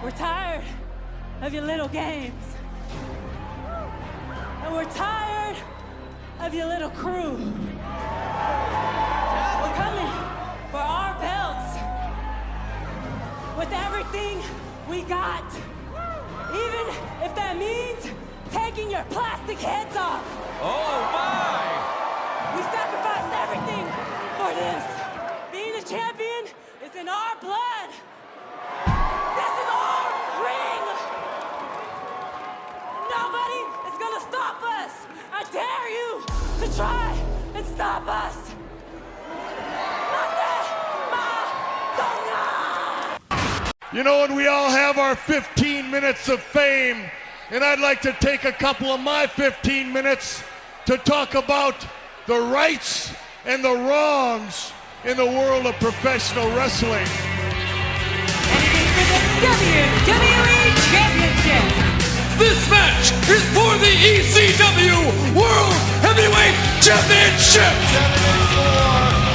We're tired of your little games. And we're tired of your little crew. We're coming for our belts with everything we got. Even if that means taking your plastic heads off. Oh my! We sacrificed everything for this. Being a champion is in our blood. This is our ring. Nobody is gonna stop us. I dare you to try and stop us. You know, and we all have our 15 minutes of fame, and I'd like to take a couple of my 15 minutes to talk about the rights and the wrongs in the world of professional wrestling. And it is for the WWE Championship. This match is for the ECW World Heavyweight Championship.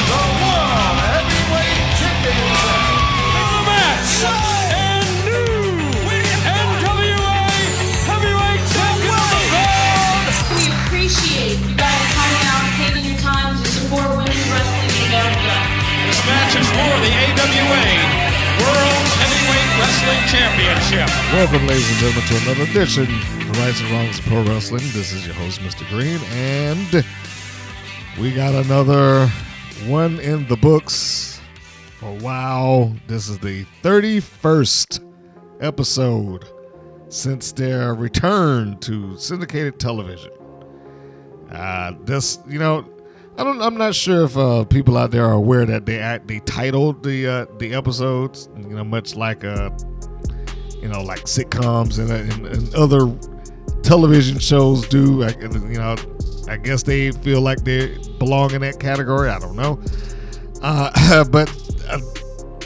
The World Heavyweight Championship. The match and new NWA Heavyweight Champion. We appreciate you guys coming out and taking your time to support women's wrestling in America. This match is for the AWA World Heavyweight Wrestling Championship. Welcome, ladies and gentlemen, to another edition of Rights and Wrongs of Pro Wrestling. This is your host, Mr. Green, and we got another one in the books for WOW. This is the 31st episode since their return to syndicated television. I'm not sure if people out there are aware that they titled the episodes, much like like sitcoms and other television shows do. I guess they feel like they belong in that category. I don't know. But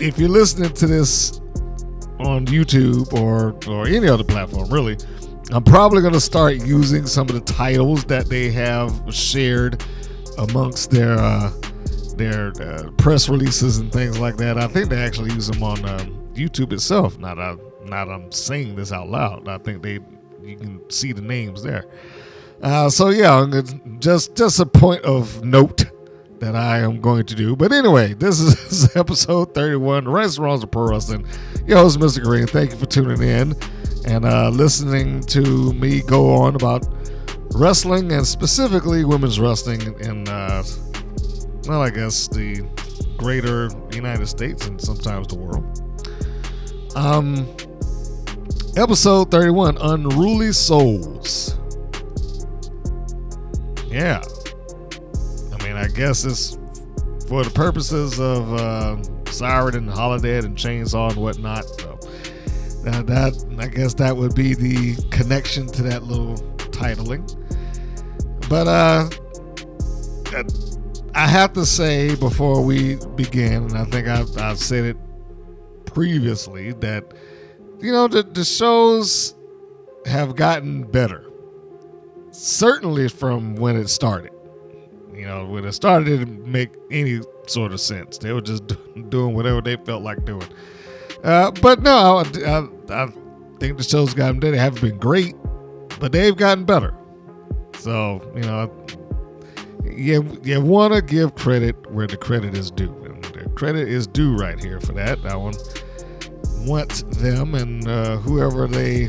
if you're listening to this on YouTube or any other platform, really, I'm probably going to start using some of the titles that they have shared amongst their press releases and things like that. I think they actually use them on YouTube itself. Not I'm saying this out loud. I think you can see the names there. So yeah, just a point of note that I am going to do. But anyway, this is episode 31, Rights and Wrongs of Pro Wrestling. Your host, Mr. Green. Thank you for tuning in and listening to me go on about wrestling, and specifically women's wrestling in, I guess the greater United States and sometimes the world. Episode 31, Unruly Souls. Yeah. I guess it's for the purposes of Siren and Holidead and Chainsaw and whatnot. So I guess that would be the connection to that little titling. But I have to say before we begin, and I think I've said it previously, that the shows have gotten better. Certainly from when it started. When it started, it didn't make any sort of sense. They were just doing whatever they felt like doing. But no, I think the shows gotten better. They haven't been great, but they've gotten better. So, you want to give credit where the credit is due. And the credit is due right here for that. I want them and whoever they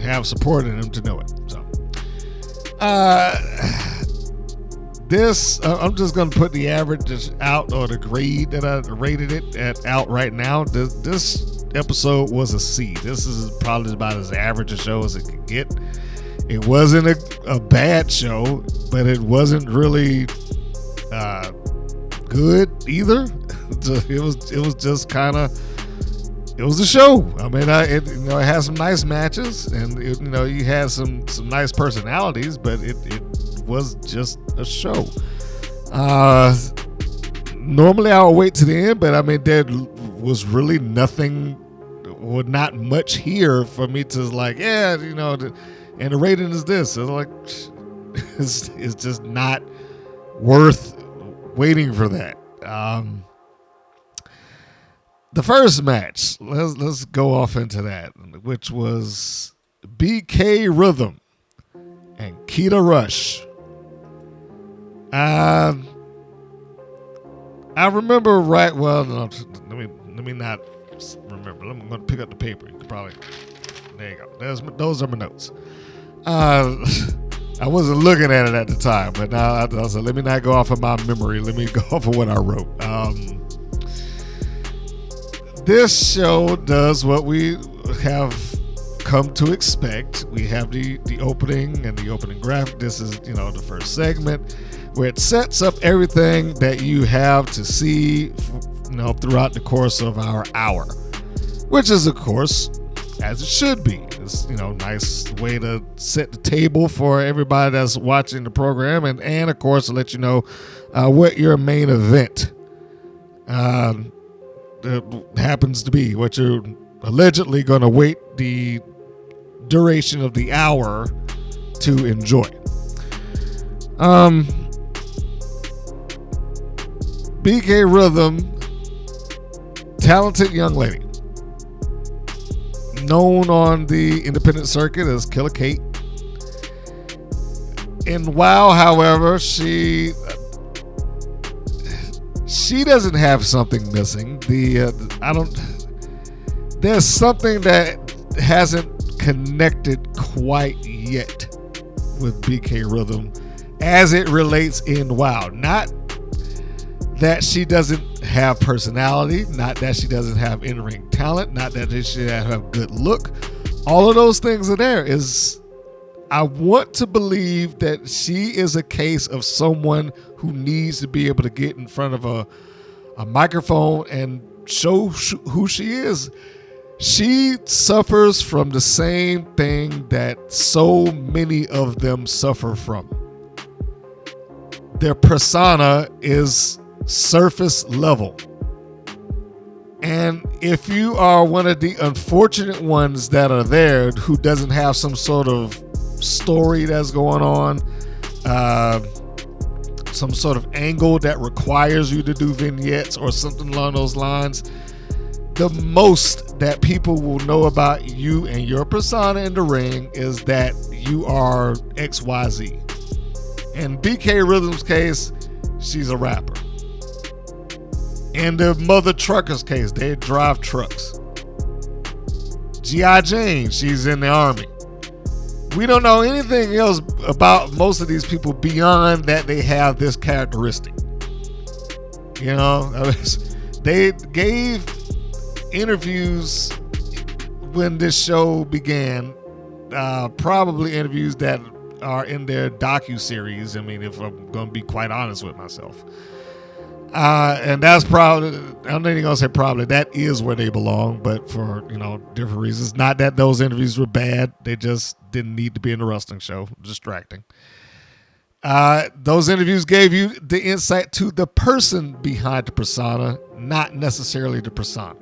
have supported them to know it. So, I'm just going to put the average out, or the grade that I rated it at out right now. This episode was a C. This is probably about as average a show as it could get. It wasn't a bad show, but it wasn't really good either. It was just kind of, it was a show. It had some nice matches, and you had some nice personalities, but it was just a show. Normally I would wait to the end, but there was really nothing, or not much here for me to and the rating is this. It's it's just not worth waiting for that. The first match, let's go off into that, which was BK Rhythm and Keta Rush. I remember right. Well, no, let me not remember. I'm going to pick up the paper. You can probably. There you go. Those are my notes. I wasn't looking at it at the time, but now I said, let me not go off of my memory. Let me go off of what I wrote. This show does what we have come to expect. We have the opening and the opening graphic. This is, the first segment where it sets up everything that you have to see, throughout the course of our hour, which is, of course, as it should be. It's, nice way to set the table for everybody that's watching the program, and of course, to let you know what your main event happens to be, what you're allegedly going to wait the duration of the hour to enjoy. BK Rhythm, talented young lady, known on the independent circuit as Killer Kate. In WOW, however, she doesn't have something missing. There's something that hasn't connected quite yet with BK Rhythm as it relates in WOW. Not that she doesn't have personality, not that she doesn't have in-ring talent, not that she doesn't have good look. All of those things are there. I want to believe that she is a case of someone who needs to be able to get in front of a microphone and show who she is. She suffers from the same thing that so many of them suffer from. Their persona is surface level. And if you are one of the unfortunate ones that are there who doesn't have some sort of story that's going on, some sort of angle that requires you to do vignettes or something along those lines, the most that people will know about you and your persona in the ring is that you are XYZ. In BK Rhythm's case, she's a rapper. In the Mother Truckers case, they drive trucks. G.I. Jane, she's in the Army. We don't know anything else about most of these people beyond that they have this characteristic. They gave interviews when this show began, probably interviews that are in their docu-series. I mean, if I'm going to be quite honest with myself. And that's probably, I'm not even going to say probably, that is where they belong, but for, different reasons. Not that those interviews were bad. They just didn't need to be in the wrestling show. Distracting. Those interviews gave you the insight to the person behind the persona, not necessarily the persona.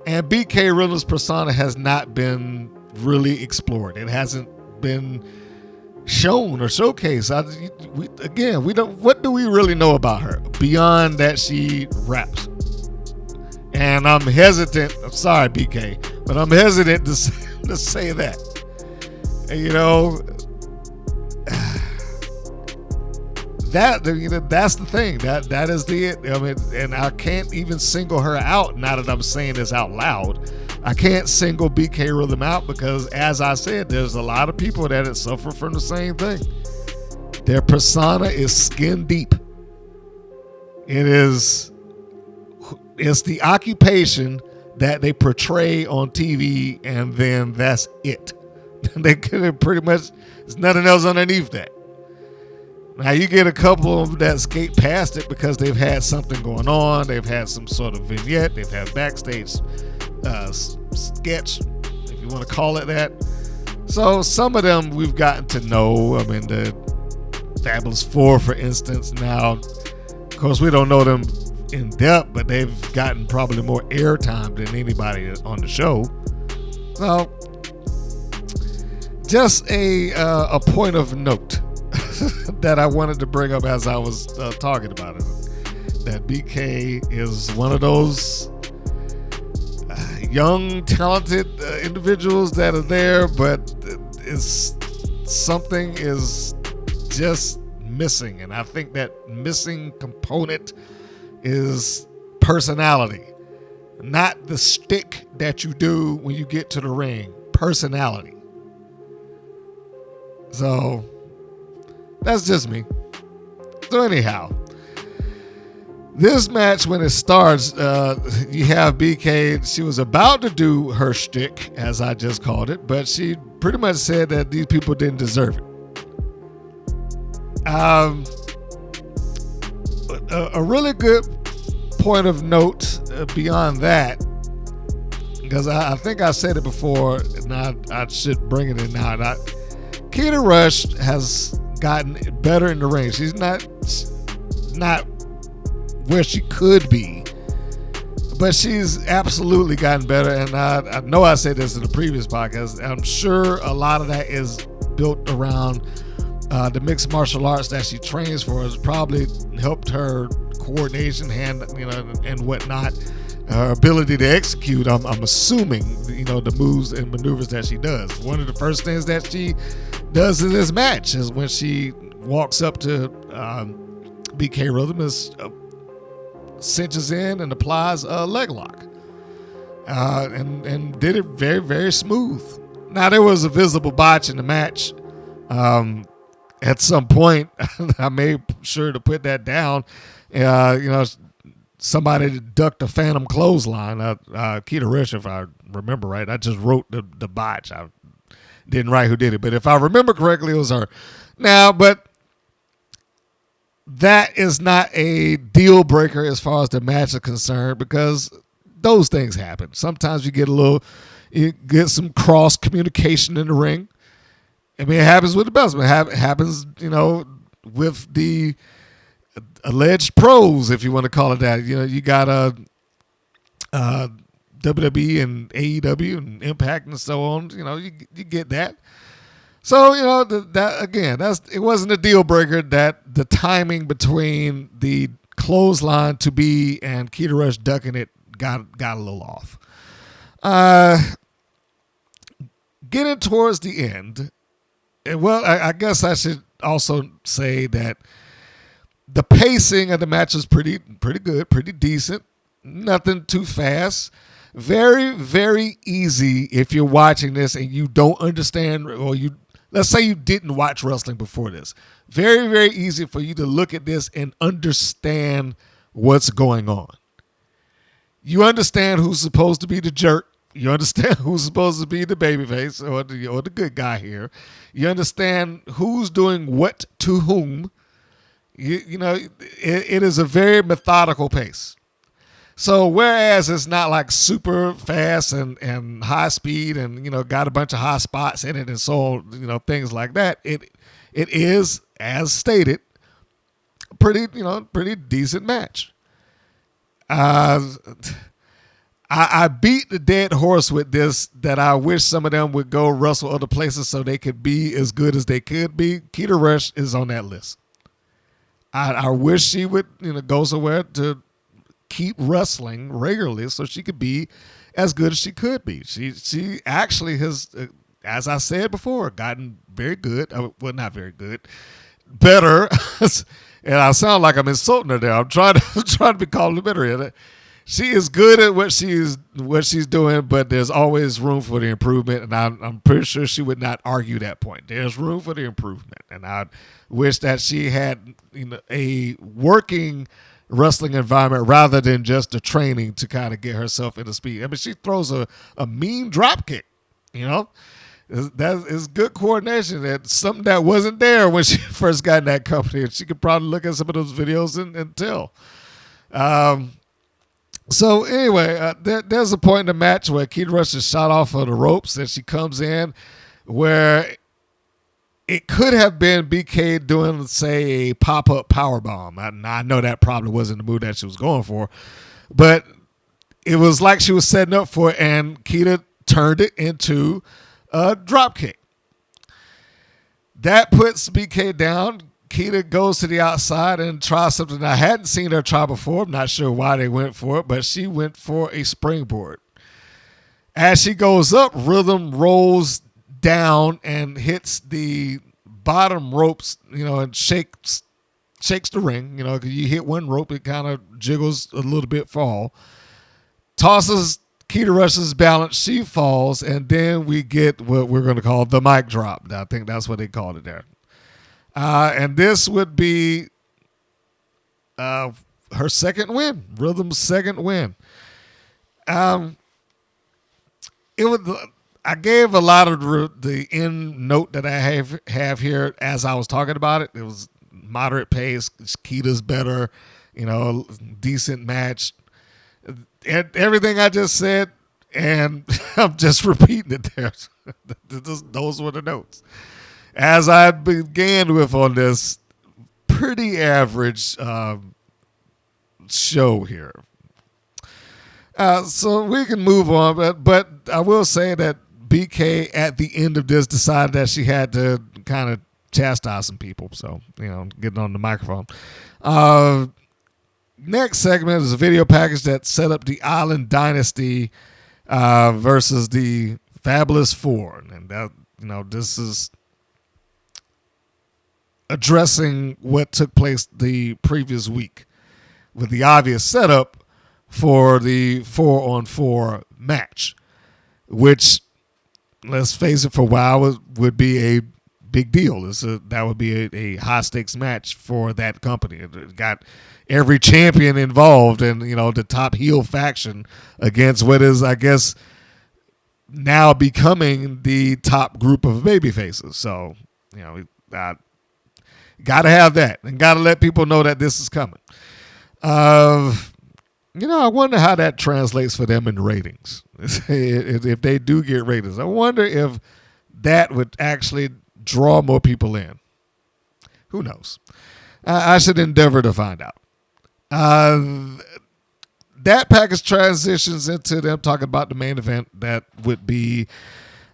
And BK Rhythm's persona has not been really explored. It hasn't been shown or showcased. We don't. What do we really know about her beyond that she raps? And I'm hesitant. I'm sorry, BK, but I'm hesitant to say that. That's the thing. That is and I can't even single her out. Now that I'm saying this out loud, I can't single BK Rhythm out because, as I said, there's a lot of people that suffer from the same thing. Their persona is skin deep. It's the occupation that they portray on TV, and then that's it. They could pretty much, there's nothing else underneath that. Now, you get a couple of them that skate past it because they've had something going on. They've had some sort of vignette. They've had backstage sketch, if you want to call it that. So some of them we've gotten to know. I mean, the Fabulous Four, for instance. Now, of course, we don't know them in depth, but they've gotten probably more airtime than anybody on the show. So, just a point of note that I wanted to bring up as I was talking about it. that BK is one of those young, talented individuals that are there, but something is just missing. And I think that missing component is personality. Not the stick that you do when you get to the ring. Personality. So, that's just me. So anyhow, this match, when it starts, you have BK. She was about to do her shtick, as I just called it, but she pretty much said that these people didn't deserve it. A really good point of note beyond that, because I think I said it before, and I should bring it in now. Keta Rush has gotten better in the ring. She's not where she could be, but she's absolutely gotten better. And I know I said this in the previous podcast. I'm sure a lot of that is built around the mixed martial arts that she trains for. Has probably helped her coordination, and whatnot. Her ability to execute. I'm assuming, the moves and maneuvers that she does. One of the first things that she does in this match is when she walks up to BK Rhythm, cinches in and applies a leg lock, and did it very, very smooth. Now, there was a visible botch in the match. At some point, I made sure to put that down. Somebody ducked a phantom clothesline. Keta Rush, if I remember right. I just wrote the botch. I didn't write who did it, but if I remember correctly, it was her. Now, but that is not a deal breaker as far as the match is concerned, because those things happen. Sometimes you get some cross communication in the ring. I mean, it happens with the best. It happens, with the alleged pros, if you want to call it that. You got WWE and AEW and Impact and so on. You get that. So, it wasn't a deal breaker that the timing between the clothesline to be and Keta Rush ducking it got a little off. Getting towards the end, I guess I should also say that the pacing of the match was pretty good, pretty decent. Nothing too fast. Very, very easy if you're watching this and you don't understand, or let's say you didn't watch wrestling before this. Very, very easy for you to look at this and understand what's going on. You understand who's supposed to be the jerk. You understand who's supposed to be the babyface or the good guy here. You understand who's doing what to whom. It is a very methodical pace. So whereas it's not like super fast and high speed and, got a bunch of high spots in it and so on, things like that, it is, as stated, pretty decent match. I beat the dead horse with this, that I wish some of them would go wrestle other places so they could be as good as they could be. Keta Rush is on that list. I wish she would, go somewhere to keep wrestling regularly so she could be as good as she could be. She actually has, as I said before, gotten very good. Well, not very good, better. And I sound like I'm insulting her there. I'm trying to be complimentary. She is good at what she's doing, but there's always room for the improvement, and I'm pretty sure she would not argue that point. There's room for the improvement, and I wish that she had a working wrestling environment rather than just the training to kind of get herself into speed. I mean, she throws a mean drop kick, That is good coordination. It's something that wasn't there when she first got in that company, and she could probably look at some of those videos and tell. So anyway, there's a point in the match where Keta Rush is shot off of the ropes, and she comes in where it could have been BK doing, say, a pop-up powerbomb. I know that probably wasn't the move that she was going for, but it was like she was setting up for it, and Keta turned it into a drop kick. That puts BK down. Keta goes to the outside and tries something I hadn't seen her try before. I'm not sure why they went for it, but she went for a springboard. As she goes up, Rhythm rolls down and hits the bottom ropes, and shakes the ring. Because you hit one rope, it kind of jiggles a little bit fall. Tosses Keta Rush's balance, she falls, and then we get what we're going to call the mic drop. I think that's what they called it there. And this would be her second win, Rhythm's second win. I gave a lot of the end note that I have here as I was talking about it. It was moderate pace. Keta's better, decent match. Everything I just said, and I'm just repeating it there. Those were the notes. As I began with on this pretty average show here. So we can move on, but I will say that BK at the end of this decided that she had to kind of chastise some people. So, getting on the microphone. Next segment is a video package that set up the Island Dynasty versus the Fabulous Four. And that, this is addressing what took place the previous week with the obvious setup for the 4-on-4 match, which, let's face it, for WOW would be a big deal. That would be a high stakes match for that company. It got every champion involved and, the top heel faction against what is, I guess, now becoming the top group of baby faces. So, got to have that and got to let people know that this is coming. I wonder how that translates for them in ratings. If they do get ratings, I wonder if that would actually draw more people in. Who knows? I should endeavor to find out. That package transitions into them talking about the main event that would be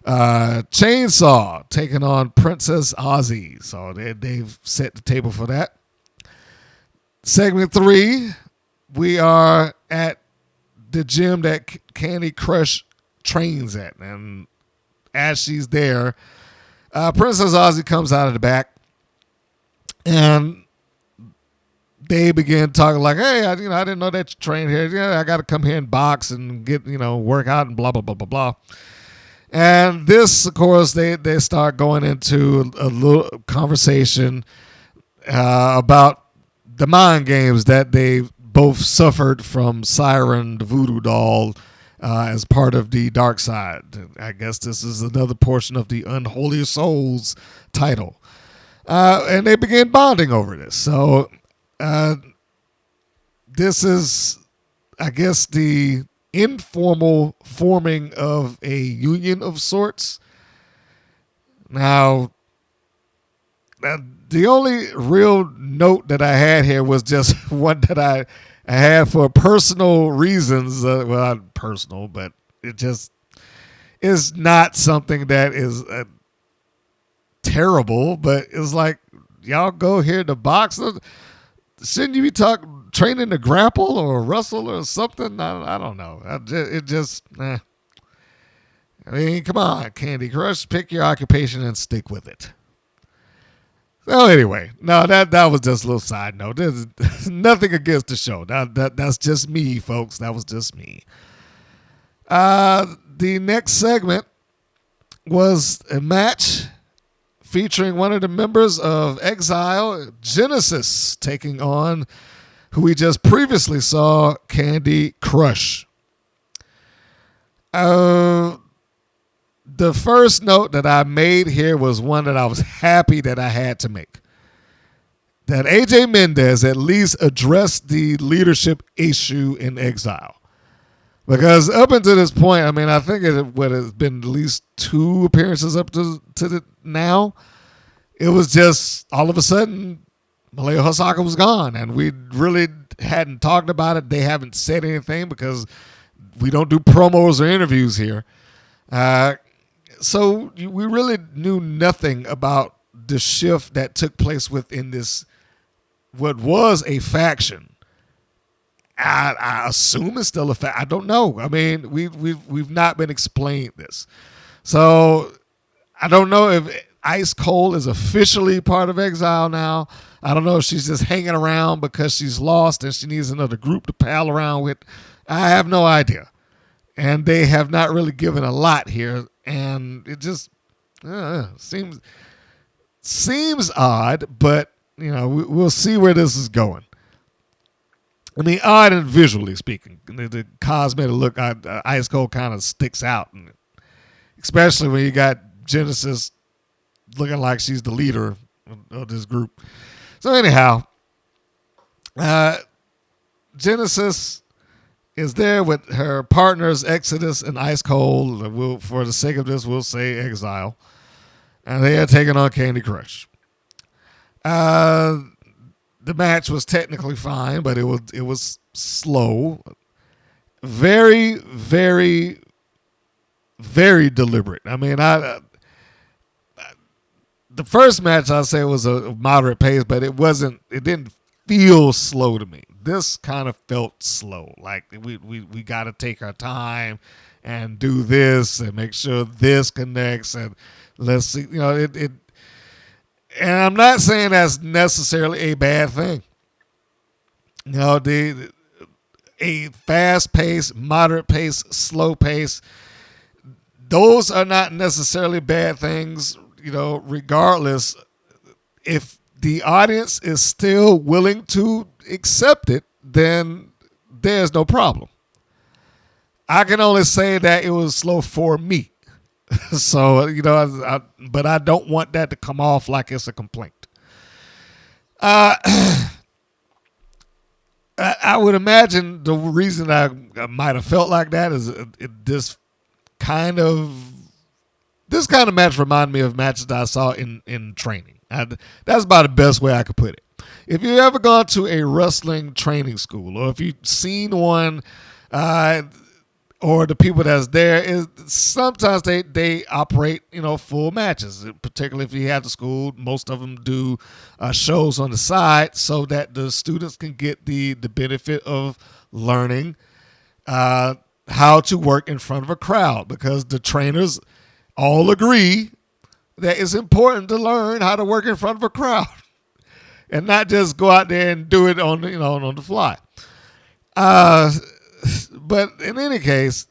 Chainsaw taking on Princess Aussie. So they've set the table for that. Segment 3, we are at the gym that Kandi Krush trains at. And as she's there, Princess Aussie comes out of the back. And they begin talking like, hey, I didn't know that you trained here. Yeah, I got to come here and box and get, work out and blah, blah, blah, blah, blah. And this, of course, they start going into a little conversation about the mind games that they both suffered from Siren, the voodoo doll, as part of the Darkside. I guess this is another portion of the Unruly Souls title. And they begin bonding over this. So this is, I guess, the informal forming of a union of sorts. Now, the only real note that I had here was just one that I had for personal reasons. Well, not personal, but it just is not something that is terrible, but it's like, y'all go here to box. Shouldn't you be training to grapple or wrestle or something? I don't know. I mean, come on, Kandi Krush, pick your occupation and stick with it. So anyway, no, that was just a little side note. There's nothing against the show. That's just me, folks. That was just me. The next segment was a match featuring one of the members of Exile, Genesis, taking on who we just previously saw, Kandi Krush. The first note that I made here was one that I was happy that I had to make. That AJ Mendez at least addressed the leadership issue in Exile. Because up until this point, I mean, I think it would have been at least 2 appearances up to the now. It was just all of a sudden, Malaya Hosaka was gone, and we really hadn't talked about it. They haven't said anything because we don't do promos or interviews here. So we really knew nothing about the shift that took place within this, what was a faction. I assume it's still a fact. I don't know. I mean, we've not been explained this, so I don't know if Ice Cold is officially part of Exile now. I don't know if she's just hanging around because she's lost and she needs another group to pal around with. I have no idea, and they have not really given a lot here, and it just seems odd. But we'll see where this is going. I mean, odd and visually speaking, the cosmetic look, Ice Cold kind of sticks out, especially when you got Genesis looking like she's the leader of this group. So anyhow, Genesis is there with her partners Exodus and Ice Cold. For the sake of this, we'll say Exile, and they are taking on Kandi Krush. The match was technically fine, but it was slow, very, very, very deliberate. I mean, the first match I say was a moderate pace, but it didn't feel slow to me. This kind of felt slow. Like we got to take our time and do this and make sure this connects, and let's see, it. And I'm not saying that's necessarily a bad thing. A fast pace, moderate pace, slow pace, those are not necessarily bad things, regardless. If the audience is still willing to accept it, then there's no problem. I can only say that it was slow for me. So, but I don't want that to come off like it's a complaint. I would imagine the reason I might have felt like that is this kind of match reminded me of matches that I saw in training. That's about the best way I could put it. If you've ever gone to a wrestling training school, or if you've seen one, or the people that's there, is sometimes they operate full matches, particularly if you have the school. Most of them do shows on the side so that the students can get the benefit of learning how to work in front of a crowd, because the trainers all agree that it's important to learn how to work in front of a crowd and not just go out there and do it on the fly. But in any case,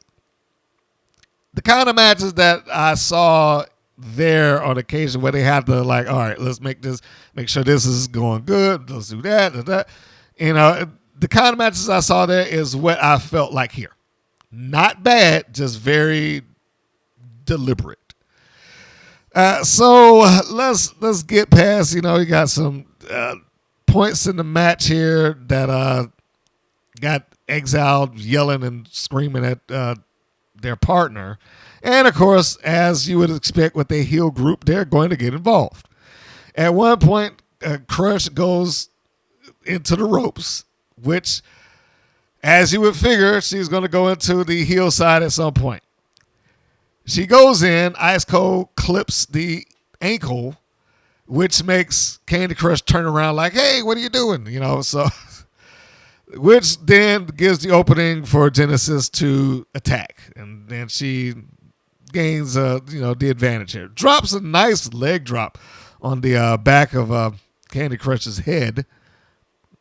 the kind of matches that I saw there on occasion where they had to, like, all right, let's make sure this is going good. Let's do that. The kind of matches I saw there is what I felt like here. Not bad, just very deliberate. So let's get past, you got some points in the match here that got Exiled yelling and screaming at their partner. And of course, as you would expect with a heel group, they're going to get involved. At one point, Krush goes into the ropes, which, as you would figure, she's going to go into the heel side at some point. She goes in, Ice Cold clips the ankle, which makes Kandi Krush turn around like, hey, what are you doing? Which then gives the opening for Genesis to attack. And then she gains, the advantage here. Drops a nice leg drop on the back of Kandi Krush's head.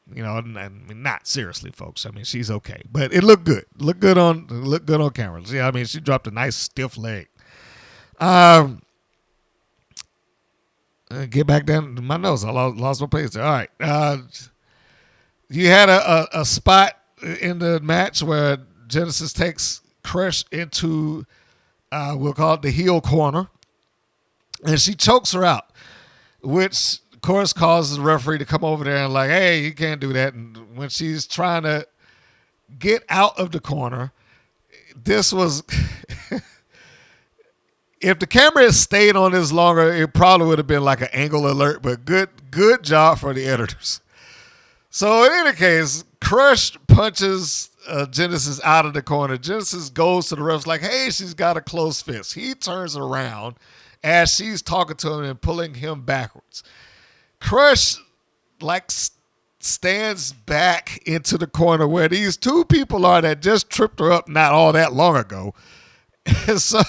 Not seriously, folks. I mean, she's okay, but it looked good. Looked good on camera. Yeah, I mean, she dropped a nice stiff leg. Get back down to my nose. I lost my place there. All right. You had a spot in the match where Genesis takes Krush into, we'll call it the heel corner, and she chokes her out, which of course causes the referee to come over there and like, hey, you can't do that. And when she's trying to get out of the corner, this was, if the camera had stayed on this longer, it probably would have been like an angle alert, but good job for the editors. So in any case, Krush punches Genesis out of the corner. Genesis goes to the refs like, hey, she's got a closed fist. He turns around as she's talking to him and pulling him backwards. Krush stands back into the corner where these two people are that just tripped her up not all that long ago. And so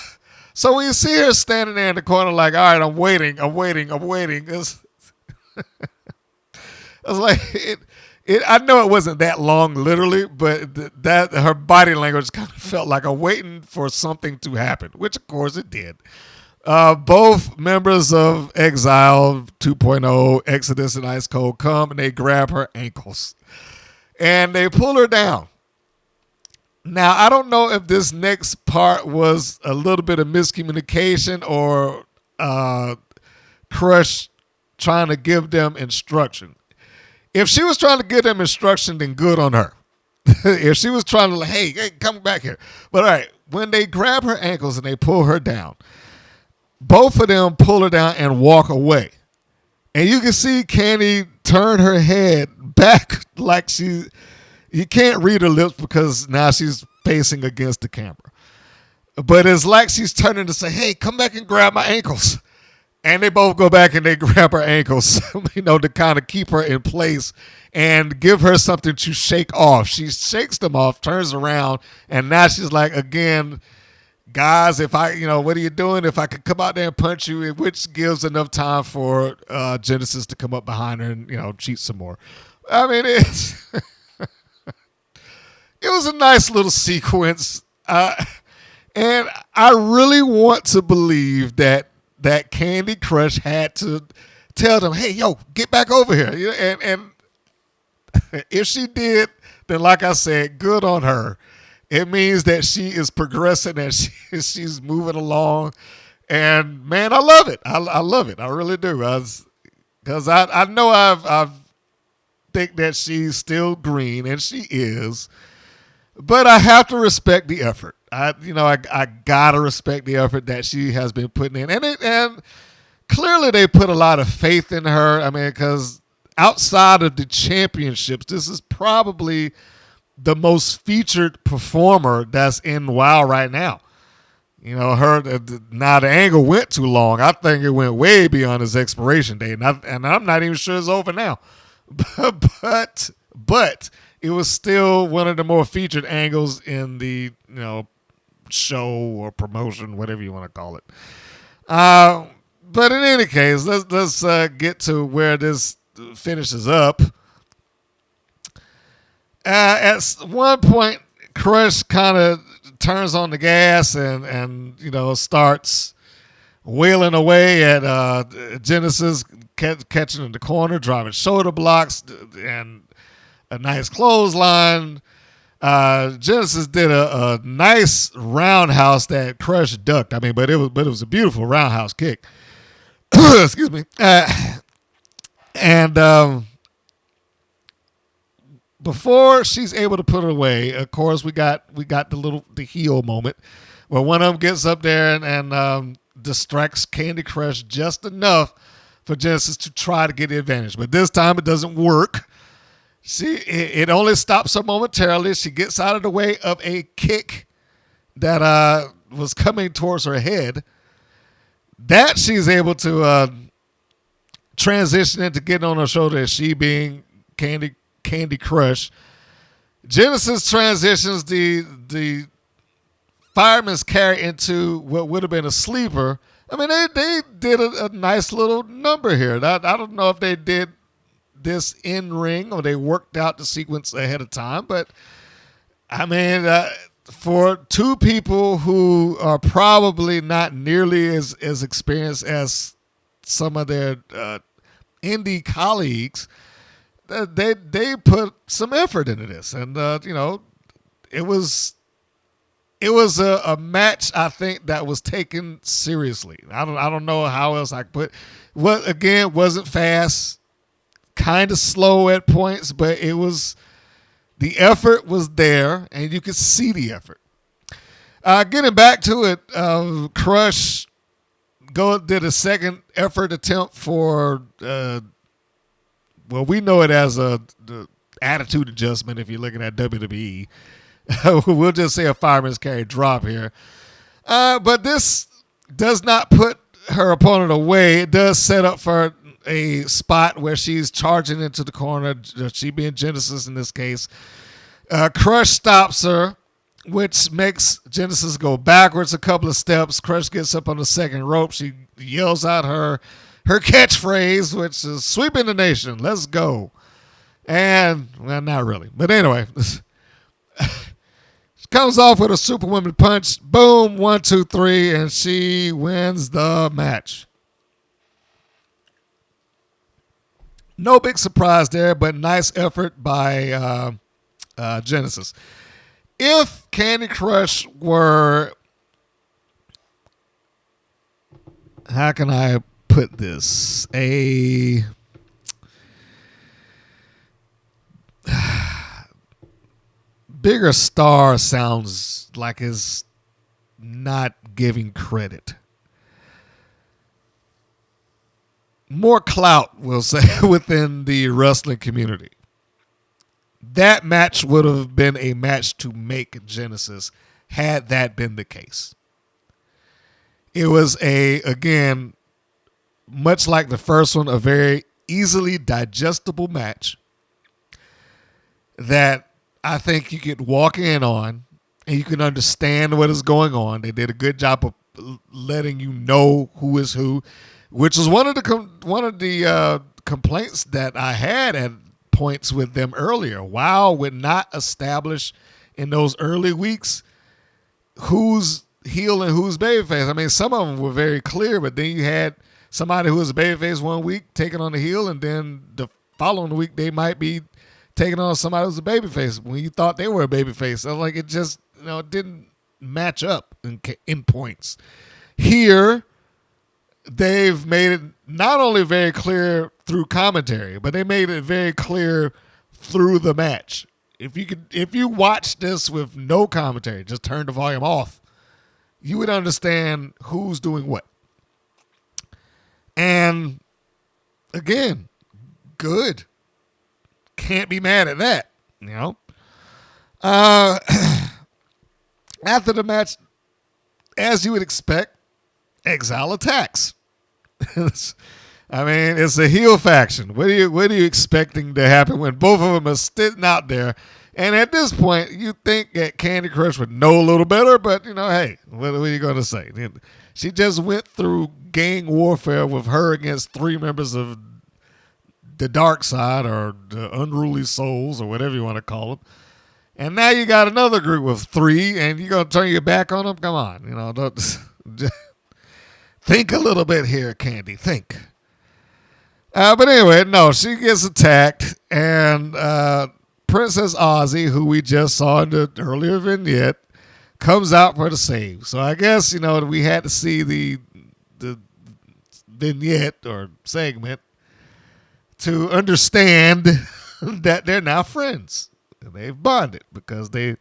when you see her standing there in the corner like, all right, I'm waiting. It's like I know it wasn't that long literally, but that her body language kind of felt like I'm waiting for something to happen, which of course it did. Both members of Exile 2.0, Exodus and Ice Cold come and they grab her ankles and they pull her down. Now, I don't know if this next part was a little bit of miscommunication or Krush trying to give them instruction. If she was trying to give them instruction, then good on her. If she was trying to like, hey, come back here. But all right, when they grab her ankles and they pull her down, both of them pull her down and walk away. And you can see Kandi turn her head back like you can't read her lips because now she's facing against the camera. But it's like she's turning to say, hey, come back and grab my ankles. And they both go back and they grab her ankles, to kind of keep her in place and give her something to shake off. She shakes them off, turns around, and now she's like, again, guys, if I, what are you doing? If I could come out there and punch you, which gives enough time for Genesis to come up behind her and, cheat some more. I mean, it was a nice little sequence. And I really want to believe that Kandi Krush had to tell them, hey, yo, get back over here. And if she did, then like I said, good on her. It means that she is progressing and she's moving along. And, man, I love it. I love it. I really do. Because I know I think that she's still green, and she is. But I have to respect the effort. I gotta respect the effort that she has been putting in, and clearly they put a lot of faith in her. I mean, because outside of the championships, this is probably the most featured performer that's in WoW right now. Now the angle went too long. I think it went way beyond its expiration date, and I'm not even sure it's over now. But it was still one of the more featured angles in the show or promotion, whatever you want to call it. But in any case, let's get to where this finishes up. At one point, Krush kind of turns on the gas and starts wailing away at Genesis, catching in the corner, driving shoulder blocks, and a nice clothesline. Genesis did a nice roundhouse that Krush ducked. I mean, but it was a beautiful roundhouse kick. Excuse me. And before she's able to put it away, of course, we got the heel moment where one of them gets up there and distracts Kandi Krush just enough for Genesis to try to get the advantage. But this time it doesn't work. It only stops her momentarily. She gets out of the way of a kick that was coming towards her head. That she's able to transition into getting on her shoulder as she being Kandi Krush. Genesis transitions the fireman's carry into what would have been a sleeper. I mean, they did a nice little number here. I don't know if they did this in ring or they worked out the sequence ahead of time, but I mean, for two people who are probably not nearly as experienced as some of their indie colleagues, they put some effort into this, and it was a match, I think, that was taken seriously. I don't know how else I could put. What again wasn't fast. Kind of slow at points, but the effort was there, and you could see the effort. Getting back to it, Krush did a second effort attempt for, we know it as the attitude adjustment if you're looking at WWE. We'll just say a fireman's carry drop here. But this does not put her opponent away, it does set up for a spot where she's charging into the corner, she being Genesis in this case. Krush stops her, which makes Genesis go backwards a couple of steps. Krush gets up on the second rope. She yells out her catchphrase, which is "Sweeping the nation, let's go." And, well, not really. But anyway, she comes off with a Superwoman punch. Boom, 1, 2, 3, and she wins the match. No big surprise there, but nice effort by Genesis. If Kandi Krush were, how can I put this? A bigger star sounds like is not giving credit. More clout, we'll say, within the wrestling community. That match would have been a match to make Genesis had that been the case. It was again, much like the first one, a very easily digestible match that I think you could walk in on and you can understand what is going on. They did a good job of letting you know who is who, which was one of the complaints that I had at points with them earlier. WOW would not establish in those early weeks who's heel and who's babyface. I mean, some of them were very clear, but then you had somebody who was a babyface one week taking on the heel, and then the following week they might be taking on somebody who's a babyface when you thought they were a babyface. So like it just it didn't match up in points. Here, they've made it not only very clear through commentary, but they made it very clear through the match. If you watch this with no commentary, just turn the volume off, you would understand who's doing what. And again, good. Can't be mad at that, After the match, as you would expect, Exile attacks. I mean, it's a heel faction. What are you expecting to happen when both of them are sitting out there? And at this point, you think that Kandi Krush would know a little better, but hey, what are you going to say? She just went through gang warfare with her against 3 members of the Darkside or the Unruly Souls or whatever you want to call them. And now you got another group with 3 and you're going to turn your back on them? Come on. Don't, think a little bit here, Kandi. Think. But anyway, no, she gets attacked and Princess Aussie, who we just saw in the earlier vignette, comes out for the save. So I guess, we had to see the vignette or segment to understand that they're now friends. And they've bonded because they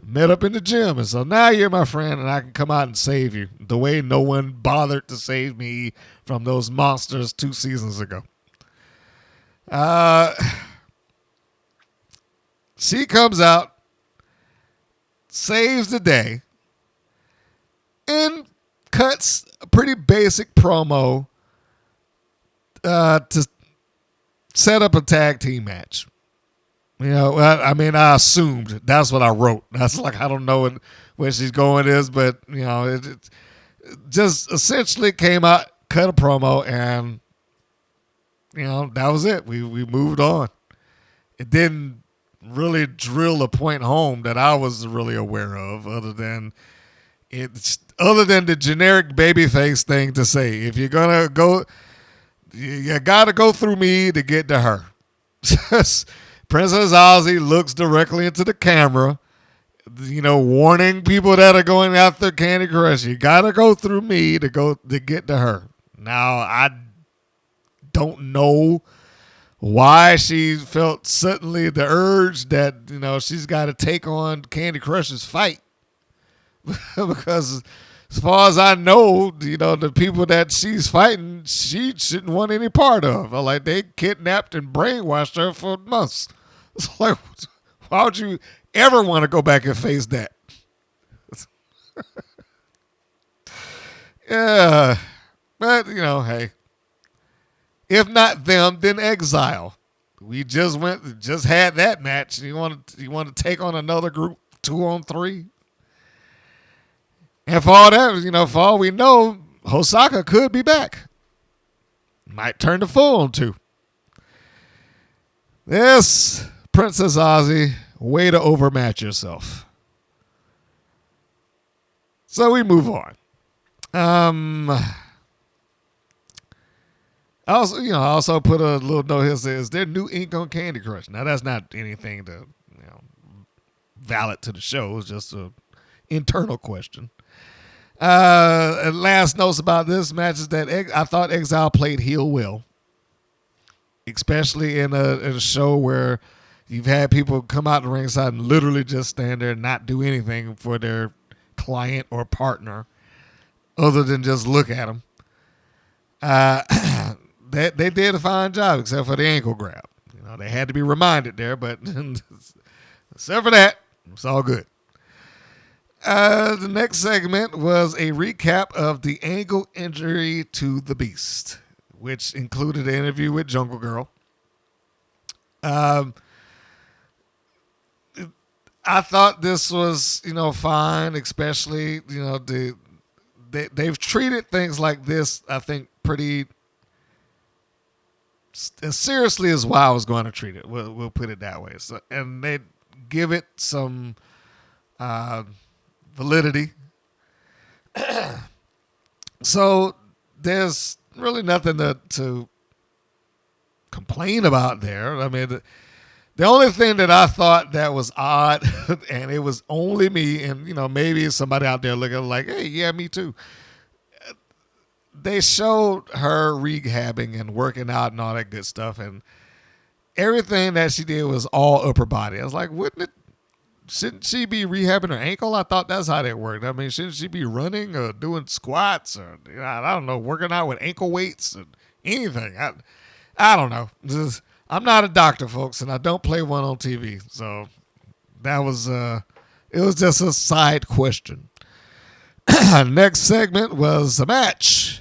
met up in the gym. And so now you're my friend and I can come out and save you the way no one bothered to save me from those monsters 2 seasons ago. She comes out, saves the day, and cuts a pretty basic promo to set up a tag team match. I assumed. That's what I wrote. That's like, I don't know where she's going is, but, it just essentially came out, cut a promo, and, that was it. We moved on. It didn't really drill a point home that I was really aware of other than the generic babyface thing to say. If you're going to go, you got to go through me to get to her. Princess Aussie looks directly into the camera, warning people that are going after Kandi Krush. You got to go through me to get to her. Now, I don't know why she felt suddenly the urge that, she's got to take on Kandi Krush's fight. Because as far as I know, the people that she's fighting, she shouldn't want any part of. Like, they kidnapped and brainwashed her for months. It's like, why would you ever want to go back and face that? Yeah. But, hey, if not them, then Exile. We just had that match. You want to take on another group 2-on-3? And for all that, for all we know, Hosaka could be back. Might turn to full on 2. This Princess Aussie, way to overmatch yourself. So we move on. I also put a little note here that says, is there new ink on Kandi Krush? Now, that's not anything to, valid to the show. It's just an internal question. And last notes about this match is that I thought Exile played heel well, especially in a show where you've had people come out the ringside and literally just stand there and not do anything for their client or partner other than just look at them. They did a fine job, except for the ankle grab. They had to be reminded there, but except for that, it's all good. The next segment was a recap of the ankle injury to the Beast, which included an interview with Jungle Girl. I thought this was, fine, especially, they've treated things like this, I think, pretty as seriously as WOW was going to treat it. We'll put it that way. So, and they give it some validity. So there's really nothing to complain about there. I mean, the only thing that I thought that was odd, and it was only me, and maybe somebody out there looking like, hey, yeah, me too. They showed her rehabbing and working out and all that good stuff, and everything that she did was all upper body. I was like, shouldn't she be rehabbing her ankle? I thought that's how that worked. I mean, shouldn't she be running or doing squats or, I don't know, working out with ankle weights or anything? I don't know. I'm not a doctor, folks, and I don't play one on TV. So that was, it was just a side question. Next segment was a match.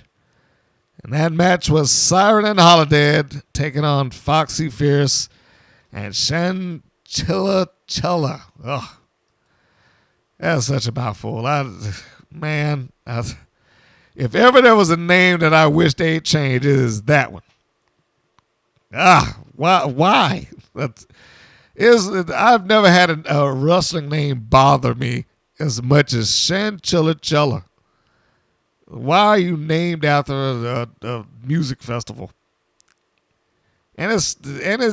And that match was Siren and Holidead taking on Foxxy Fierce and Chantilly. Ugh. That's such a mouthful. If ever there was a name that I wish they'd change, it is that one. Why? I've never had a wrestling name bother me as much as Chantilly. Why are you named after a music festival? And it's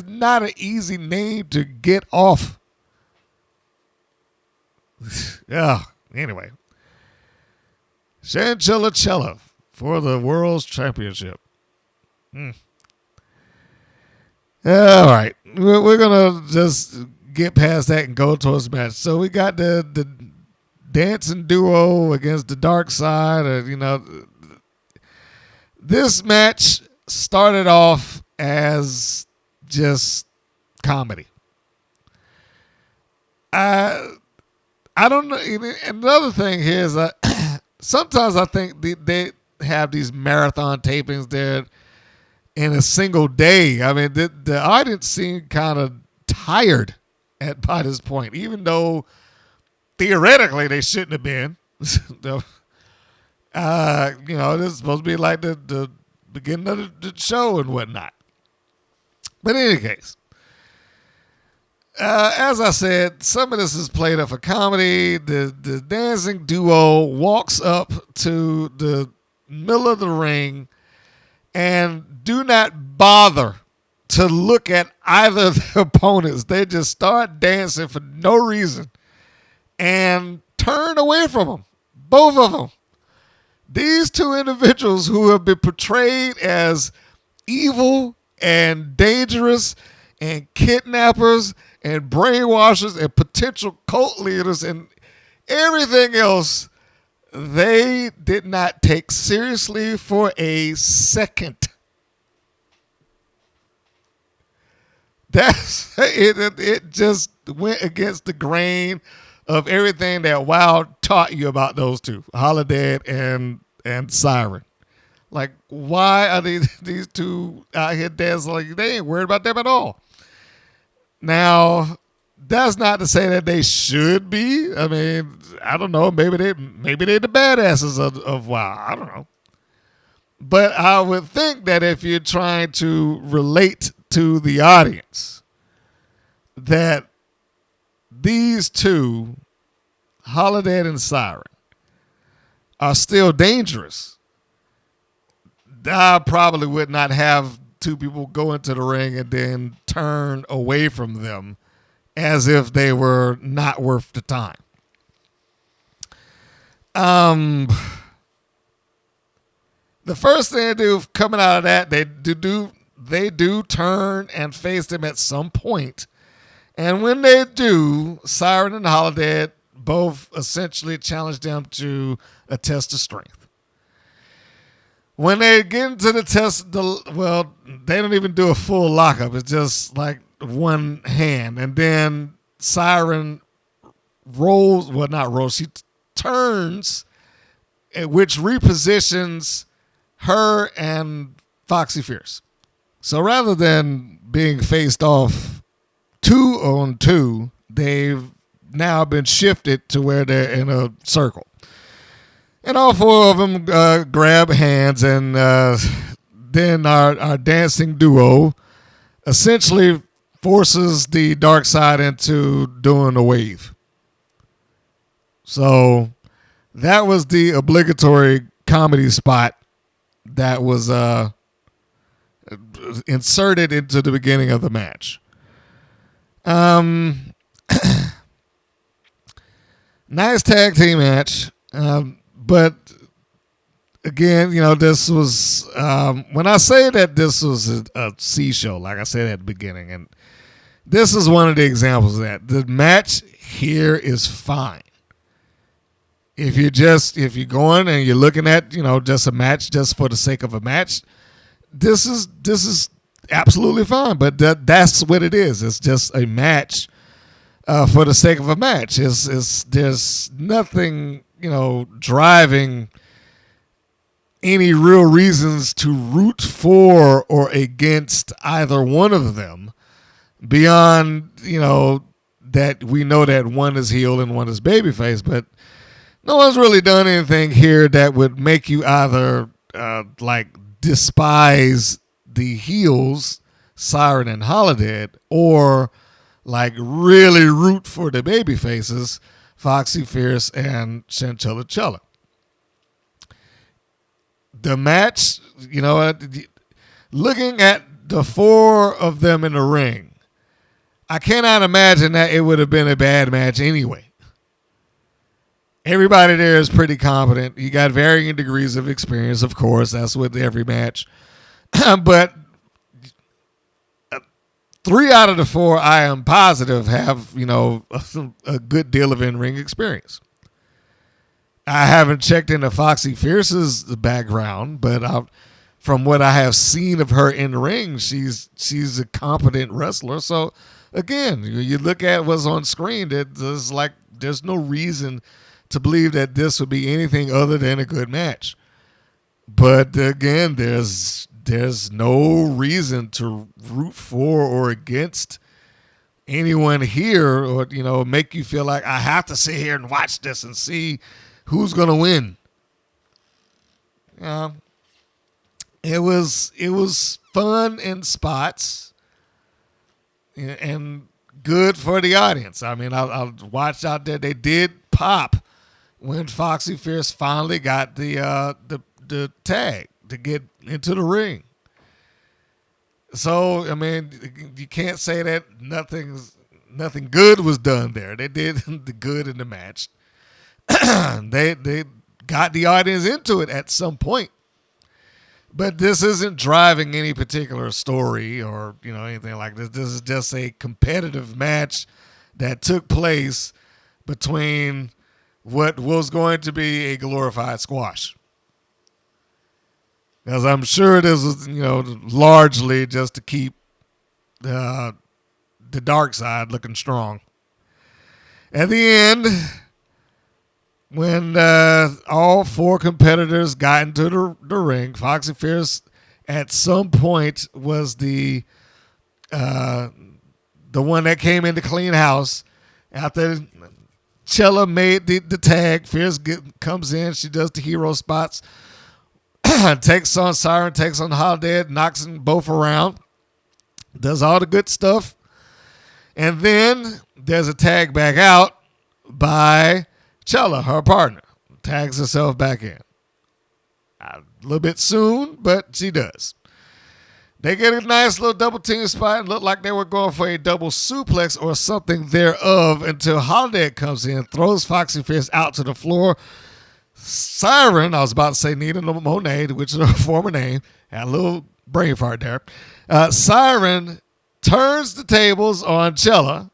not an easy name to get off. Anyway. Chantilly for the World's Championship. All right. We're going to just get past that and go towards the match. So we got the dancing duo against the Darkside. This match started off as just comedy. I don't know. Another thing here is that sometimes I think they have these marathon tapings there in a single day. I mean, the audience seemed kind of tired by this point, even though theoretically they shouldn't have been. This is supposed to be like the beginning of the show and whatnot. But in any case, as I said, some of this is played up for comedy. The dancing duo walks up to the middle of the ring and do not bother to look at either of the opponents. They just start dancing for no reason and turn away from them. Both of them. These two individuals who have been portrayed as evil and dangerous and kidnappers and brainwashers and potential cult leaders and everything else, they did not take seriously for a second. That's it. It just went against the grain of everything that WOW taught you about those two, Holidead and Siren. Like, why are these two out here dancing like they ain't worried about them at all? Now, that's not to say that they should be. I mean, I don't know. Maybe they the badasses of WOW. I don't know. But I would think that if you're trying to relate to the audience, that these two, Holidead and Siren, are still dangerous. I probably would not have two people go into the ring and then turn away from them as if they were not worth the time. The first thing they do coming out of that, they do turn and face them at some point. And when they do, Siren and Holidead both essentially challenge them to a test of strength. When they get into the test, they don't even do a full lockup. It's just like one hand. And then Siren she turns, which repositions her and Foxxy Fierce. So rather than being faced off 2-on-2, they've now been shifted to where they're in a circle. And all four of them grab hands, and then our dancing duo essentially forces the Darkside into doing a wave. So that was the obligatory comedy spot that was inserted into the beginning of the match. Nice tag team match. But again, this was, when I say that this was a C show, like I said at the beginning, and this is one of the examples of that. The match here is fine. If you're going and you're looking at, just a match just for the sake of a match, this is absolutely fine. But that's what it is. It's just a match for the sake of a match. There's nothing, driving any real reasons to root for or against either one of them beyond, that we know that one is heel and one is babyface, but no one's really done anything here that would make you either despise the heels, Siren and Holidead, or really root for the babyfaces, Foxxy Fierce and Chantilly Chella. The match, looking at the four of them in the ring, I cannot imagine that it would have been a bad match anyway. Everybody there is pretty competent. You got varying degrees of experience, of course. That's with every match. But 3 out of the 4, I am positive, have, a good deal of in-ring experience. I haven't checked into Foxxy Fierce's background, but from what I have seen of her in the ring, she's a competent wrestler. So, again, you look at what's on screen, there's no reason to believe that this would be anything other than a good match. But, again, there's no reason to root for or against anyone here, or make you feel like I have to sit here and watch this and see who's gonna win. It was fun in spots and good for the audience. I mean, I watched out there. They did pop when Foxxy Fierce finally got the tag to get into the ring. So, I mean, you can't say that nothing good was done there. They did the good in the match. They got the audience into it at some point. But this isn't driving any particular story or, anything like this. This is just a competitive match that took place between what was going to be a glorified squash. Because I'm sure this was, largely just to keep the Darkside looking strong. At the end, when all four competitors got into the ring, Foxy Fierce at some point was the one that came in to clean house. After Chella made the tag, Fierce comes in. She does the hero spots. Takes on Siren, takes on Holidead, knocks them both around. Does all the good stuff. And then there's a tag back out by Chella, her partner. Tags herself back in. A little bit soon, but she does. They get a nice little double team spot and look like they were going for a double suplex or something thereof until Holiday comes in, throws Foxy Fierce out to the floor. Siren, I was about to say Nina Monet, which is her former name, had a little brain fart there. Siren turns the tables on Chella,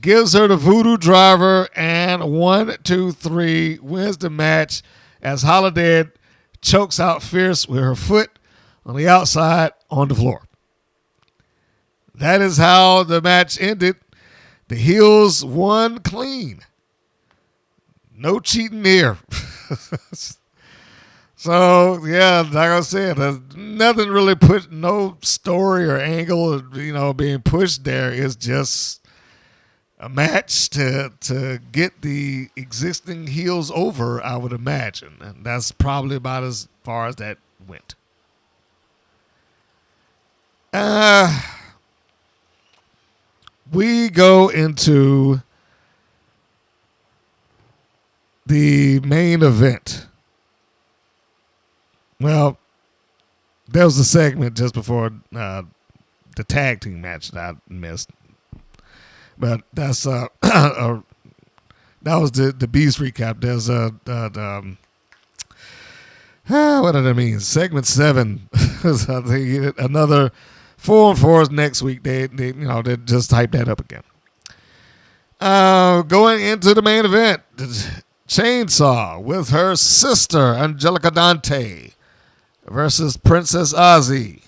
gives her the voodoo driver, and 1, 2, 3 wins the match as Holiday chokes out Fierce with her foot on the outside on the floor. That is how the match ended. The heels won clean. No cheating here. So, yeah, like I said, there's nothing really put, no story or angle, being pushed there. It's just a match to get the existing heels over, I would imagine. And that's probably about as far as that went. We go into the main event. Well, there was a segment just before the tag team match that I missed, but that's that was the Beast recap. There's what did I mean? Segment 7. I think another 4-on-4s next week. They just type that up again. Going into the main event, Chainsaw with her sister Angelica Dante versus Princess Aussie.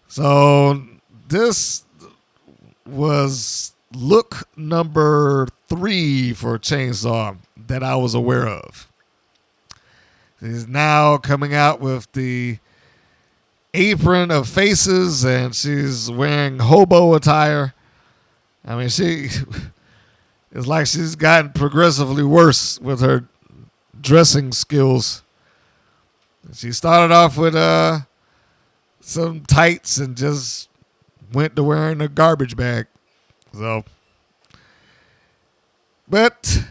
So this was look number 3 for Chainsaw that I was aware of. She's now coming out with the apron of faces and she's wearing hobo attire. I mean, it's like she's gotten progressively worse with her dressing skills. She started off with some tights and just went to wearing a garbage bag. So, but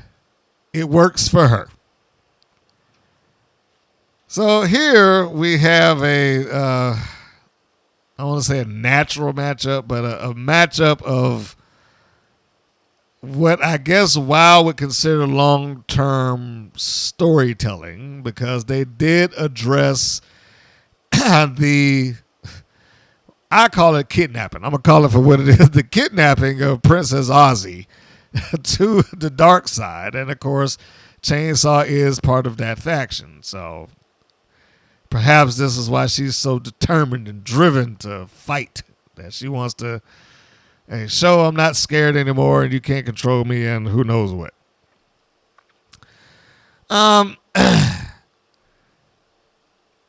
it works for her. So here we have I want to say a natural matchup, but a matchup of what I guess WOW would consider long-term storytelling, because they did address I call it kidnapping. I'm going to call it for what it is. The kidnapping of Princess Aussie to the dark side. And, of course, Chainsaw is part of that faction. So perhaps this is why she's so determined and driven to fight, that she wants to show I'm not scared anymore and you can't control me and who knows what.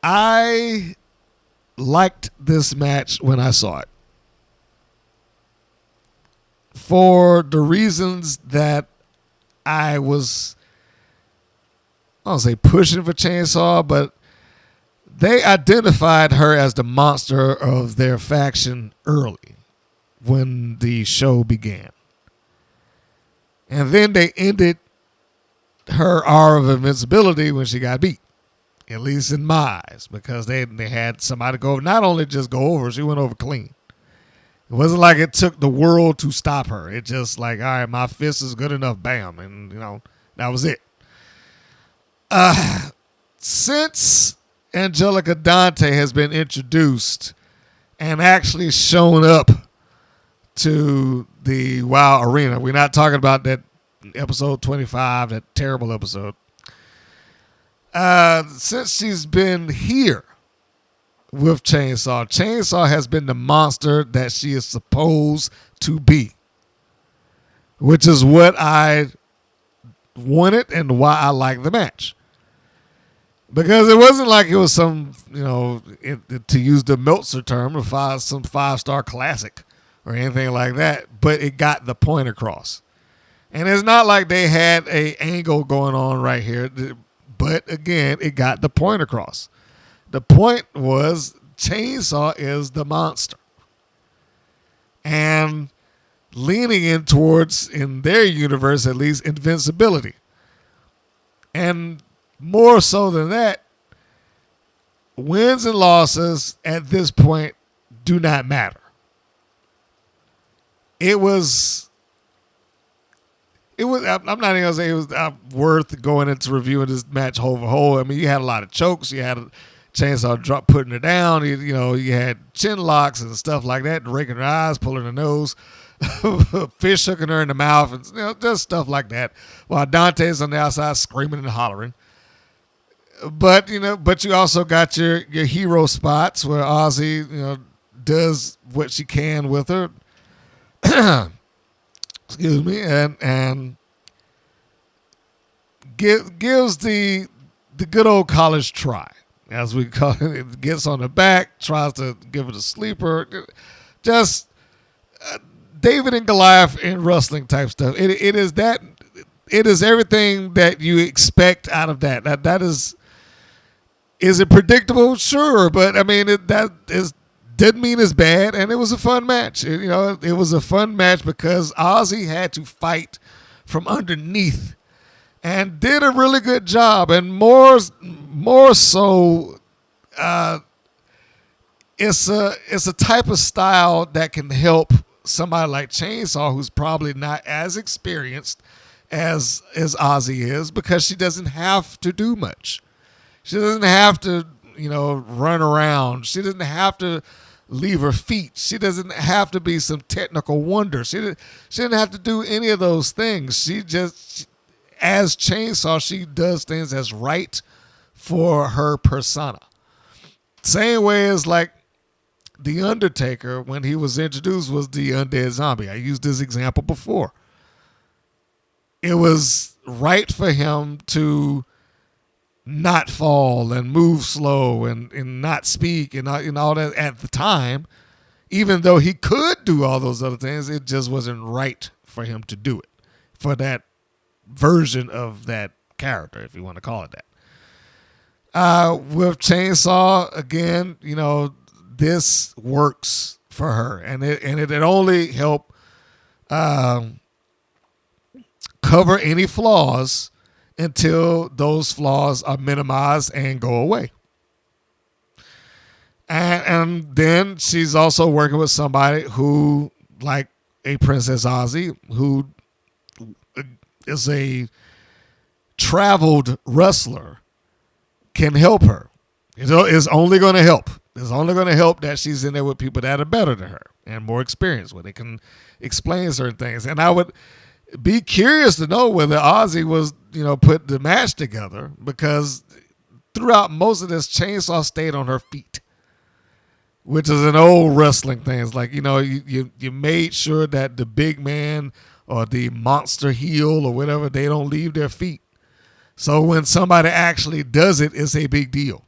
I liked this match when I saw it for the reasons that I don't say pushing for Chainsaw, but they identified her as the monster of their faction early when the show began. And then they ended her hour of invincibility when she got beat, at least in my eyes, because they had somebody go over, not only just go over, she went over clean. It wasn't like it took the world to stop her. It just like, all right, my fist is good enough, bam, and that was it. Since Angelica Dante has been introduced and actually shown up to the WOW arena. We're not talking about that episode 25, that terrible episode. Since she's been here with Chainsaw has been the monster that she is supposed to be, which is what I wanted and why I liked the match. Because it wasn't like it was some, to use the Meltzer term, some 5-star classic or anything like that, but it got the point across. And it's not like they had a angle going on right here, but again, it got the point across. The point was Chainsaw is the monster. And leaning in towards, in their universe at least, invincibility. And more so than that, wins and losses at this point do not matter. I'm not even going to say it was worth going into reviewing this match whole for whole. I mean, you had a lot of chokes. You had a Chainsaw putting her down. You had chin locks and stuff like that, raking her eyes, pulling her nose, fish hooking her in the mouth, and just stuff like that. While Dante's on the outside screaming and hollering. But you also got your hero spots where Aussie, does what she can with her. Excuse me, and gives the good old college try, as we call it. It gets on the back, tries to give it a sleeper. Just David and Goliath in wrestling type stuff. It is that. It is everything that you expect out of that. That is. Is it predictable? Sure, but I mean didn't mean it's bad, and it was a fun match. It was a fun match because Aussie had to fight from underneath, and did a really good job. And more so, it's a type of style that can help somebody like Chainsaw, who's probably not as experienced as Aussie is, because she doesn't have to do much. She doesn't have to, run around. She doesn't have to leave her feet. She doesn't have to be some technical wonder. She didn't have to do any of those things. As Chainsaw, she does things as right for her persona. Same way as like The Undertaker, when he was introduced, was the undead zombie. I used this example before. It was right for him to not fall and move slow and not speak and all that at the time, even though he could do all those other things. It just wasn't right for him to do it, for that version of that character, if you want to call it that. With Chainsaw, again, this works for her, and it only help cover any flaws until those flaws are minimized and go away. And then she's also working with somebody who, like a Princess Aussie, who is a traveled wrestler, can help her. It's only going to help. It's only going to help that she's in there with people that are better than her and more experienced, where they can explain certain things. And I would be curious to know whether Aussie was, put the match together, because throughout most of this, Chainsaw stayed on her feet, which is an old wrestling thing. It's like, you made sure that the big man or the monster heel or whatever, they don't leave their feet. So when somebody actually does it, it's a big deal.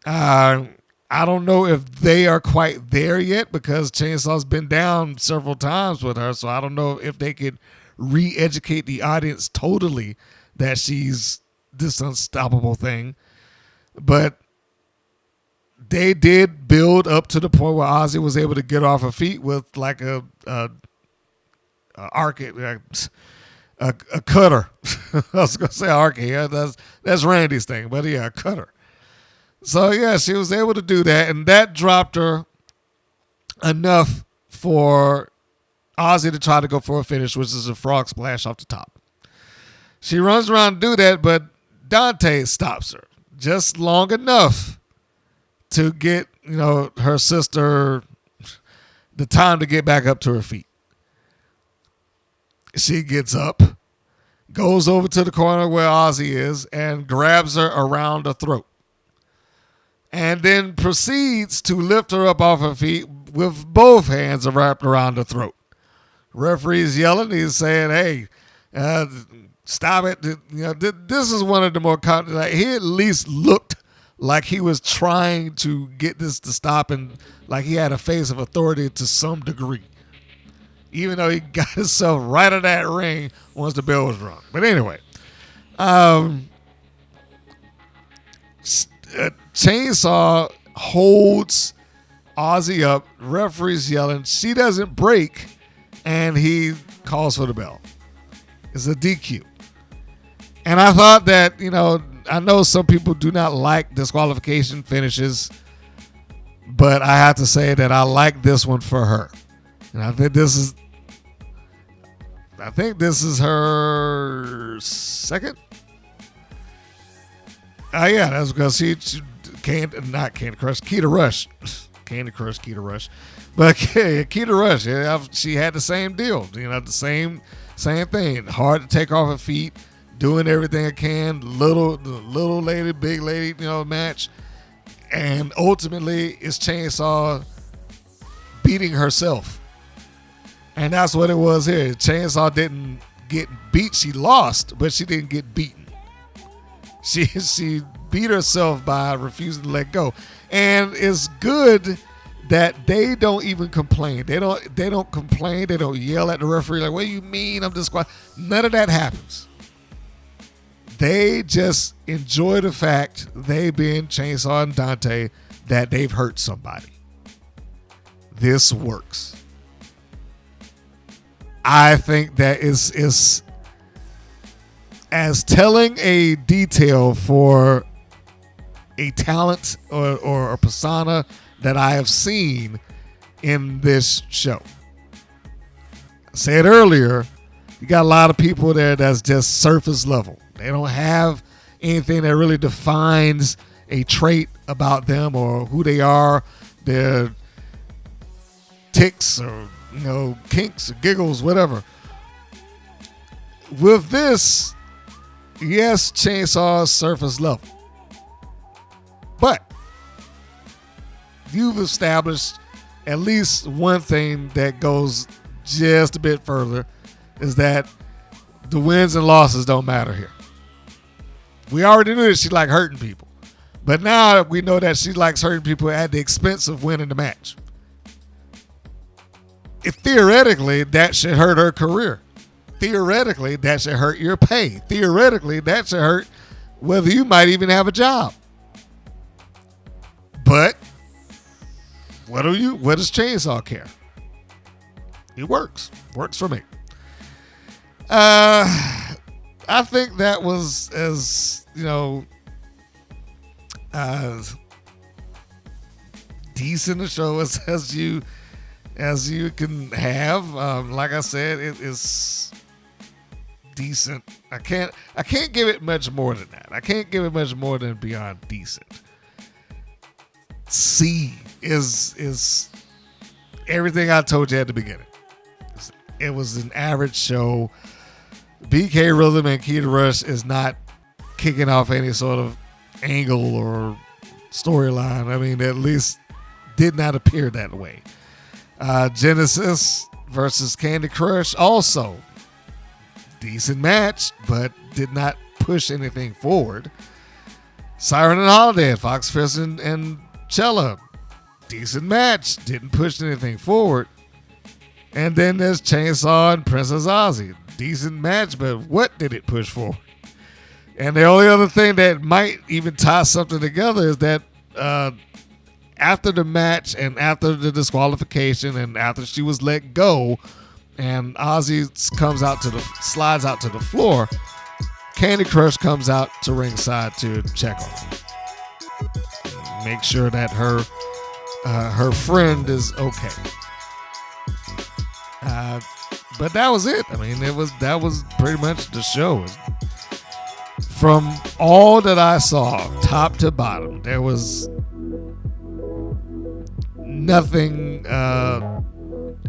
I don't know if they are quite there yet, because Chainsaw's been down several times with her. So I don't know if they could re-educate the audience totally that she's this unstoppable thing. But they did build up to the point where Aussie was able to get off her feet with like a cutter. I was going to say arcade. Yeah, that's Randy's thing, but yeah, a cutter. So, yeah, she was able to do that, and that dropped her enough for Aussie to try to go for a finish, which is a frog splash off the top. She runs around to do that, but Dante stops her just long enough to get, her sister the time to get back up to her feet. She gets up, goes over to the corner where Aussie is, and grabs her around the throat. And then proceeds to lift her up off her feet with both hands wrapped around her throat. Referee's yelling. He's saying, hey, Stop it. This is one of the more like, he at least looked like he was trying to get this to stop, and like he had a face of authority to some degree. Even though he got himself right in that ring once the bell was rung. But anyway, Chainsaw holds Aussie up, referee's yelling, she doesn't break, and he calls for the bell. It's a DQ. And I thought that, I know some people do not like disqualification finishes, but I have to say that I like this one for her. And I think this is her second. Yeah, that's because she not Kandi Krush, Keta Rush. Kandi Krush, Keta Rush. But Keta Rush, she had the same deal. The same thing. Hard to take off her feet, doing everything I can. Little lady, big lady, match. And ultimately, it's Chainsaw beating herself. And that's what it was here. Chainsaw didn't get beat. She lost, but she didn't get beaten. She beat herself by refusing to let go. And it's good that they don't even complain. They don't complain. They don't yell at the referee like, what do you mean I'm disqualified? None of that happens. They just enjoy the fact, they being Chainsaw and Dante, that they've hurt somebody. This works. I think that is as telling a detail for a talent or a persona that I have seen in this show. I said earlier, you got a lot of people there that's just surface level. They don't have anything that really defines a trait about them or who they are, their ticks or kinks or giggles, whatever. With this, yes, Chainsaw surface level. But you've established at least one thing that goes just a bit further, is that the wins and losses don't matter here. We already knew that she liked hurting people. But now we know that she likes hurting people at the expense of winning the match. Theoretically, that should hurt her career. Theoretically, that should hurt your pay. Theoretically, that should hurt whether you might even have a job. But what does Chainsaw care? It works. Works for me. I think that was as decent a show as you can have. Like I said, it is decent. I can't give it much more than that. I can't give it much more than beyond decent. C is everything I told you at the beginning. It was an average show. BK Rhythm and Keta Rush is not kicking off any sort of angle or storyline. I mean, at least did not appear that way. Genesis versus Kandi Krush, also decent match, but did not push anything forward. Siren and Holidead, Foxxy and Chella, decent match, didn't push anything forward. And then there's Chainsaw and Princess Aussie, decent match, but what did it push forward? And the only other thing that might even tie something together is that after the match and after the disqualification and after she was let go and Aussie slides out to the floor, Kandi Krush comes out to ringside to check on her. Make sure that her friend is okay. But that was it. I mean, that was pretty much the show. From all that I saw, top to bottom, there was nothing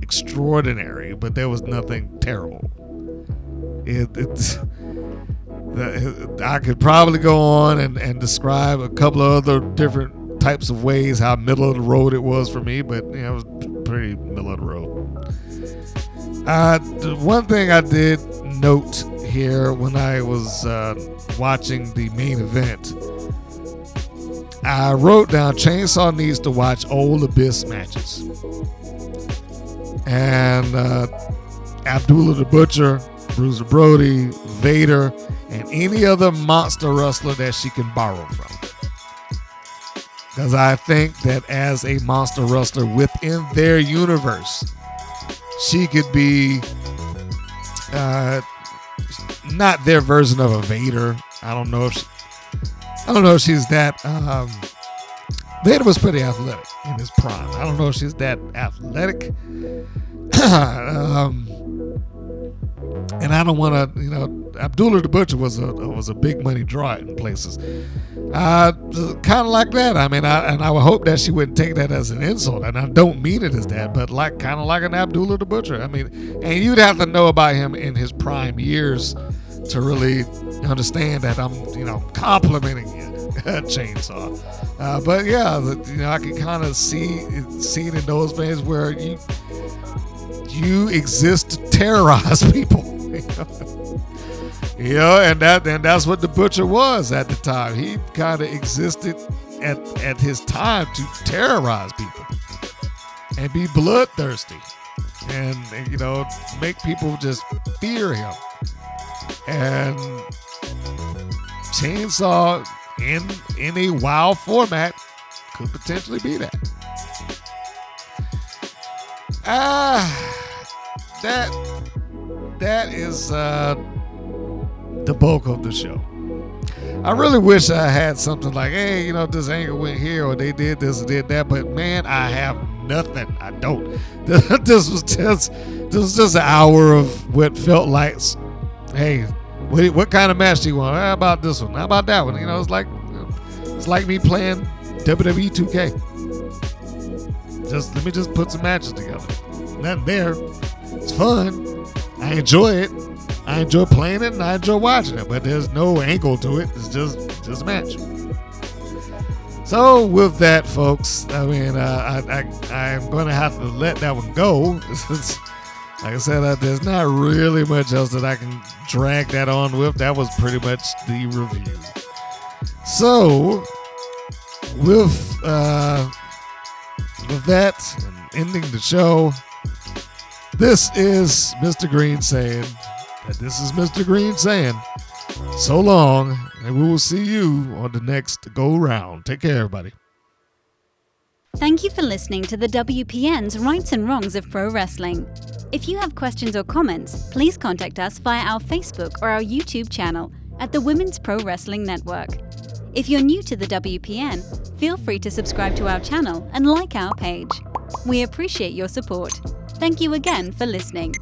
extraordinary, but there was nothing terrible. I could probably go on and describe a couple of other different types of ways how middle of the road it was for me, but it was pretty middle of the road. The one thing I did note here when I was watching the main event. I wrote down Chainsaw needs to watch old Abyss matches. And Abdullah the Butcher, Bruiser Brody, Vader, and any other monster wrestler that she can borrow from. Because I think that as a monster wrestler within their universe, she could be not their version of a Vader. I don't know if she's that. Vader was pretty athletic in his prime. I don't know if she's that athletic. And I don't want to, Abdullah the Butcher was a big money draw in places. Kind of like that. I mean, I would hope that she wouldn't take that as an insult, and I don't mean it as that, but kind of like an Abdullah the Butcher. I mean, and you'd have to know about him in his prime years to really understand that I'm, complimenting you, Chainsaw. But yeah, I can kind of see it in those veins where you exist to terrorize people. And that's what the Butcher was at the time. He kind of existed at his time to terrorize people and be bloodthirsty and make people just fear him. And Chainsaw in a WOW format could potentially be that. That is the bulk of the show. I really wish I had something like, hey, this angle went here, or they did this or did that, but man, I have nothing. I don't. This was just an hour of what felt like, hey, what kind of match do you want? How about this one? How about that one? It's like me playing WWE 2K. Let me just put some matches together. Nothing there. It's fun. I enjoy it. I enjoy playing it and I enjoy watching it, but there's no angle to it. It's just a match. So with that, folks, I mean, I'm going to have to let that one go. Like I said, there's not really much else that I can drag that on with. That was pretty much the review. So with that, and ending the show, this is Mr. Green saying that this is Mr. Green saying so long, and we will see you on the next go round. Take care, everybody. Thank you for listening to the WPN's Rights and Wrongs of Pro Wrestling. If you have questions or comments, please contact us via our Facebook or our YouTube channel at the Women's Pro Wrestling Network. If you're new to the WPN, feel free to subscribe to our channel and like our page. We appreciate your support. Thank you again for listening.